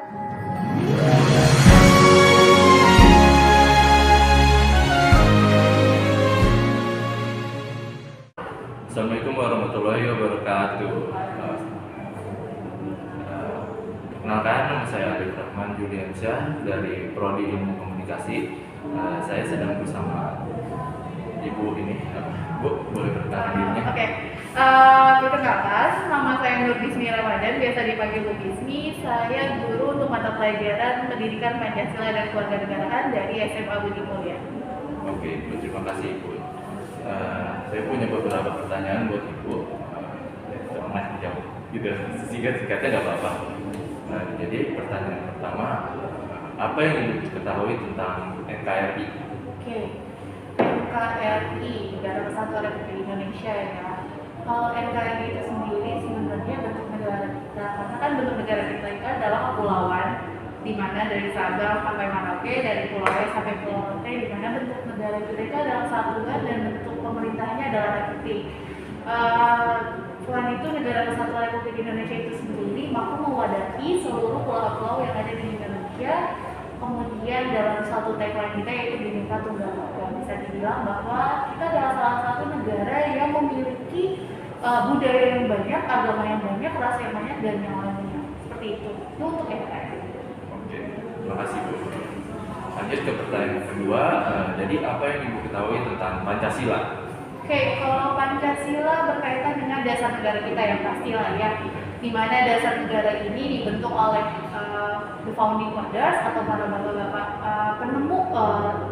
Assalamualaikum warahmatullahi wabarakatuh. Perkenalkan, nama saya Arif Rahman Juliansyah dari Prodi Ilmu Komunikasi. Saya sedang bersama Ibu ini. Bu, boleh perkenalkan dirinya? Oke. Perkenalkan, nama saya Nur Bismi Ramadan, biasa dipanggil Bu Bismi. Saya guru untuk mata pelajaran Pendidikan Pancasila dan Kewarganegaraan dari SMA Budi Mulia. Oke, Ibu, terima kasih Ibu. Saya punya beberapa pertanyaan buat Ibu. Jangan dijawab, gitu. Singkat-singkatnya nggak apa-apa. Jadi pertanyaan pertama, apa yang Ibu ketahui tentang NKRI? Oke. NKRI, Negara Kesatuan Republik Indonesia ya. Kalau NKRI itu sendiri sebenarnya bentuk negara kita, karena kan bentuk negara kita itu adalah kepulauan, di mana dari Sabang sampai Merauke, dari Pulau A sampai Pulau T, di mana bentuk negara kita itu adalah satuan dan bentuk pemerintahnya adalah republik. Selain itu, Negara Kesatuan Republik Indonesia itu sendiri mampu mewadahi seluruh pulau-pulau yang ada di Indonesia. Kemudian dalam satu tagline kita yaitu Bhinneka Tunggal Ika, bisa dibilang bahwa kita adalah salah satu negara yang memiliki budaya yang banyak, agama yang banyak, ras yang banyak, dan yang lainnya. Seperti itu. Itu untuk NKRI. Oke, terima kasih Bu. Lanjut ke pertanyaan kedua. Jadi apa yang Ibu ketahui tentang Pancasila? Oke, kalau Pancasila berkaitan dengan dasar negara kita yang pastilah ya, di mana dasar negara ini dibentuk oleh the founding fathers atau para bapak-bapak penemu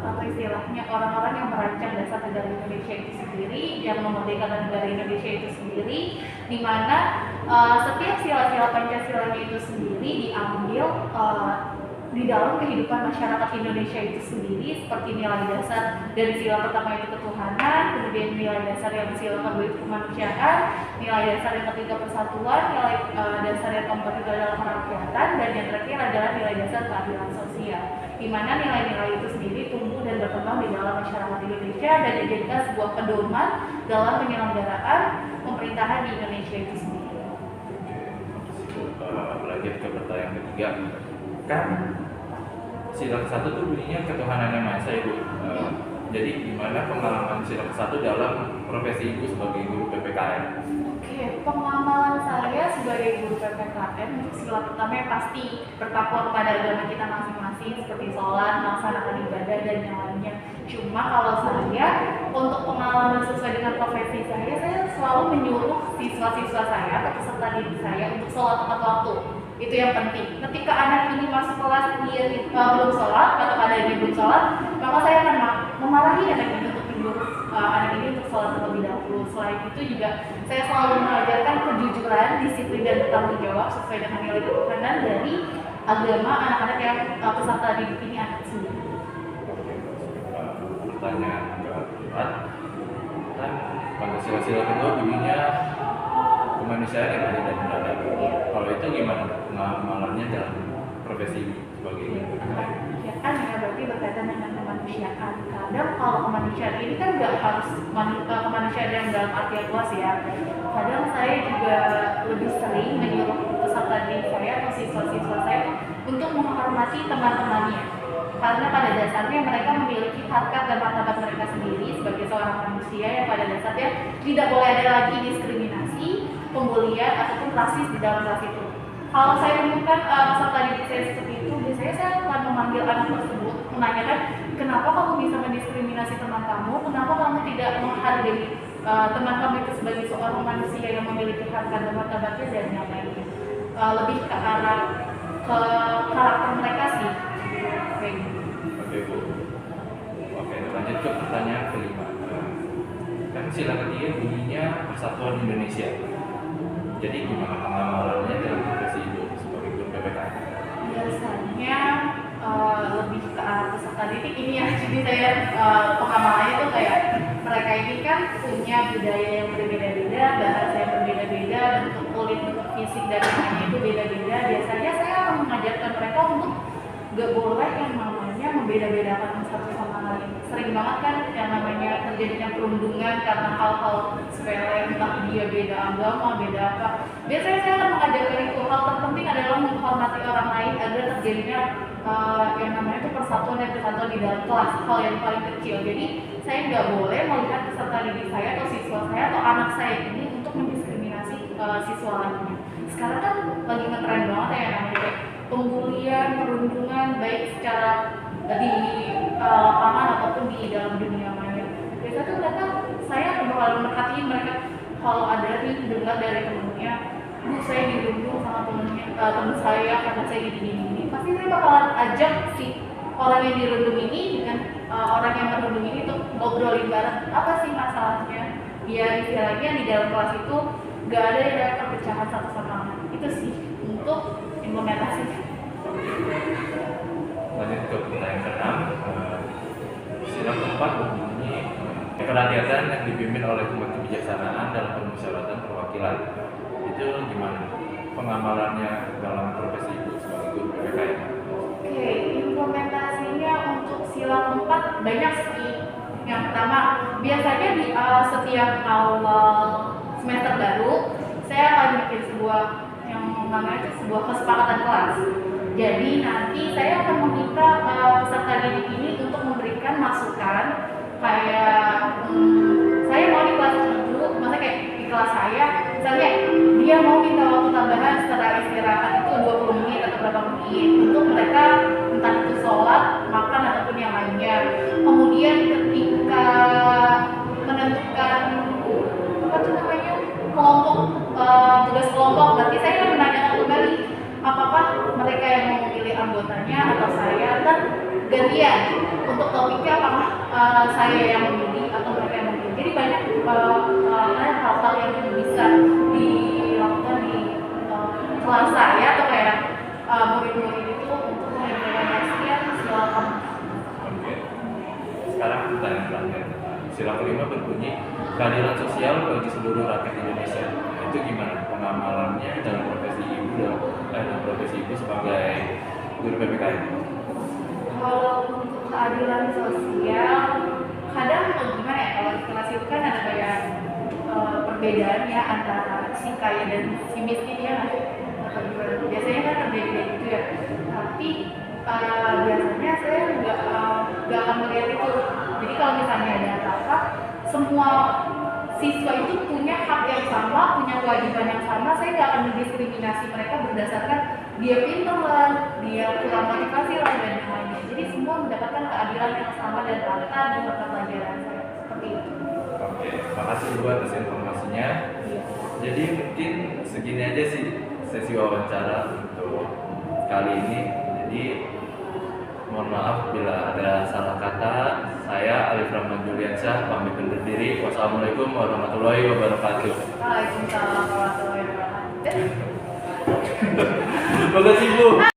apa istilahnya orang-orang yang merancang dasar negara Indonesia itu sendiri, yang memerdekakan negara Indonesia itu sendiri, di mana setiap sila-sila Pancasila itu sendiri diambil di dalam kehidupan masyarakat Indonesia itu sendiri, seperti nilai dasar dari sila pertama itu ketuhanan, kemudian nilai dasar yang sila kedua itu kemanusiaan, nilai dasar yang ketiga persatuan, nilai dasar yang keempat itu adalah kerakyatan, dan yang terakhir adalah nilai dasar keadilan sosial, di mana nilai-nilai itu sendiri tumbuh dan berkembang di dalam masyarakat Indonesia dan dijadikan sebuah pedoman dalam penyelenggaraan pemerintahan di Indonesia itu sendiri. Lanjut ke pertanyaan ketiga. Kan sila ke-1 tuh bunyinya ketuhanan yang Maha Esa, Ibu. Jadi gimana pengalaman sila ke-1 dalam profesi Ibu sebagai guru PPKN? Oke, pengalaman saya sebagai guru PPKN untuk sila pertama yang pasti bertakwa kepada agama kita masing-masing, seperti sholat, melaksanakan ibadah, dan yang lainnya. Cuma kalau saya, untuk pengalaman sesuai dengan profesi saya selalu menyuruh siswa-siswa saya atau peserta didik saya untuk sholat tepat waktu. Itu yang penting. Ketika anak ini masuk kelas dia belum sholat atau keadaannya belum sholat, maka saya akan memarahi anak ini untuk menyuruh anak ini untuk sholat terlebih dahulu. Selain itu juga saya selalu mengajarkan kejujuran, disiplin, dan bertanggung jawab sesuai dengan nilai ketuhanan dari agama anak-anak yang peserta didik ini anak sendiri. Pertanyaan keempat, kan Pancasila kedua bunyinya kemanusiaan yang adil dan beradab. Kalau itu gimana pengalamannya dalam profesi sebagai guru? Kemanusiaan ya berarti berkaitan dengan kemanusiaan. Kadang kalau kemanusiaan ini kan nggak harus kemanusiaan yang dalam artian luas ya. Kadang saya juga lebih sering menyuruh peserta didik saya atau siswa-siswa saya untuk menghormati teman-temannya. Karena pada dasarnya mereka memiliki harkat dan martabat mereka sendiri sebagai seorang manusia yang pada dasarnya tidak boleh ada lagi diskriminasi, pembulian ataupun rasis di dalam kelas itu. Kalau saya menemukan peserta didik saya seperti itu, biasanya saya akan memanggil anak tersebut, menanyakan kenapa kamu bisa mendiskriminasi teman kamu, kenapa kamu tidak menghargai teman kamu itu sebagai seorang manusia yang memiliki harkat dan martabatnya, dan yang lainnya. Lebih ke arah ke karakter mereka sih. Oke Bu. Oke, lanjut ke pertanyaan kelima. Kan sila ketiga bunyinya Persatuan Indonesia. Jadi gimana pengalamannya dalam profesi Ibu sebagai guru PPKN? Biasanya lebih ke arah peserta didik ini ya. Jadi saya pengalamannya tuh kayak mereka ini kan punya budaya yang berbeda-beda, bahasa yang berbeda-beda, bentuk kulit, bentuk fisik dan lainnya itu beda-beda. Biasanya saya mengajarkan mereka untuk gak boleh yang namanya membeda-bedakan satu sama lain. Sering banget kan yang namanya terjadinya perundungan karena hal-hal sepele, entah dia beda agama, beda apa. Biasanya saya akan mengajarkan itu, hal terpenting adalah menghormati orang lain agar terjadinya yang namanya itu persatuan dan kesatuan di dalam kelas, hal yang paling kecil. Jadi saya nggak boleh melihat peserta didik saya atau siswa saya atau anak saya ini untuk mendiskriminasi siswa lainnya. Sekarang kan lagi ngetren banget ya yang namanya kayak pembulian, perundungan, baik secara di lapangan ataupun di dalam dunia maya. Biasanya tuh mereka, saya bakal merhatiin mereka kalau ada nih dengar dari temennya, Bu saya dirundung sama temen saya karena saya gini, pasti saya bakalan ajak si orang yang dirundung ini dengan orang yang merundung ini untuk ngobrolin bareng apa sih masalahnya, biar istilahnya di dalam kelas itu gak ada yang perpecahan satu sama lain. Itu sih untuk implementasi. Lanjut ke pertanyaan ke-6. Sila keempat berbunyi kerakyatan yang dipimpin oleh Komite Kebijaksanaan dalam permusyawaratan perwakilan. Itu gimana pengamalannya dalam profesi ibu sebagai guru PPKN? Oke, implementasinya untuk sila keempat banyak sih. Yang pertama, biasanya di setiap awal semester baru, saya akan bikin sebuah yang namanya sebuah kesepakatan kelas. Jadi nanti saya akan meminta peserta didik ini untuk memberikan masukan kayak saya mau di kelas dulu, maksudnya kayak di kelas saya, misalnya dia mau minta waktu tambahan setelah istirahat itu 20 menit atau berapa menit untuk mereka entah itu sholat, makan ataupun yang lainnya. Kemudian ketika menentukan apa tuh namanya kelompok tugas kelompok, berarti saya akan menanyakan kembali apakah mereka yang mau memilih anggotanya atau saya, dan gantian untuk topiknya apakah saya yang memilih atau mereka yang memilih. Jadi banyak hal-hal yang bisa dilakukan di kelas saya atau kayak murid-murid itu untuk mengimplementasikan sila keempat. Oke. Sekarang pertanyaan terakhir. Sila kelima berbunyi keadilan sosial bagi seluruh rakyat Indonesia. Itu gimana pengamalannya dalam profesi ibu sebagai guru PPKN? Kalau untuk keadilan sosial, kadang gimana ya, kalau di kelas itu kan ada kayak perbedaan ya antara si kaya dan si miskin ya, atau gimana. Biasanya kan terjadi kayak gitu ya. Tapi biasanya saya nggak akan melihat itu. Jadi kalau misalnya ada apa-apa, semua siswa itu punya hak yang sama, punya kewajiban yang sama. Saya nggak akan mendiskriminasi mereka berdasarkan dia pintar lah, dia kurang motivasi lah, dan yang lainnya. Jadi semua mendapatkan keadilan yang sama dan rata di mata pelajaran saya. Seperti itu. Oke, makasih Bu atas informasinya. Iya. Jadi mungkin segini aja sih sesi wawancara untuk kali ini. Jadi mohon maaf bila ada salah kata. Saya Alif Rahman Juliansyah pamit undur diri. Wassalamualaikum warahmatullahi wabarakatuh. Waalaikumsalam warahmatullahi wabarakatuh. Terima kasih Bu.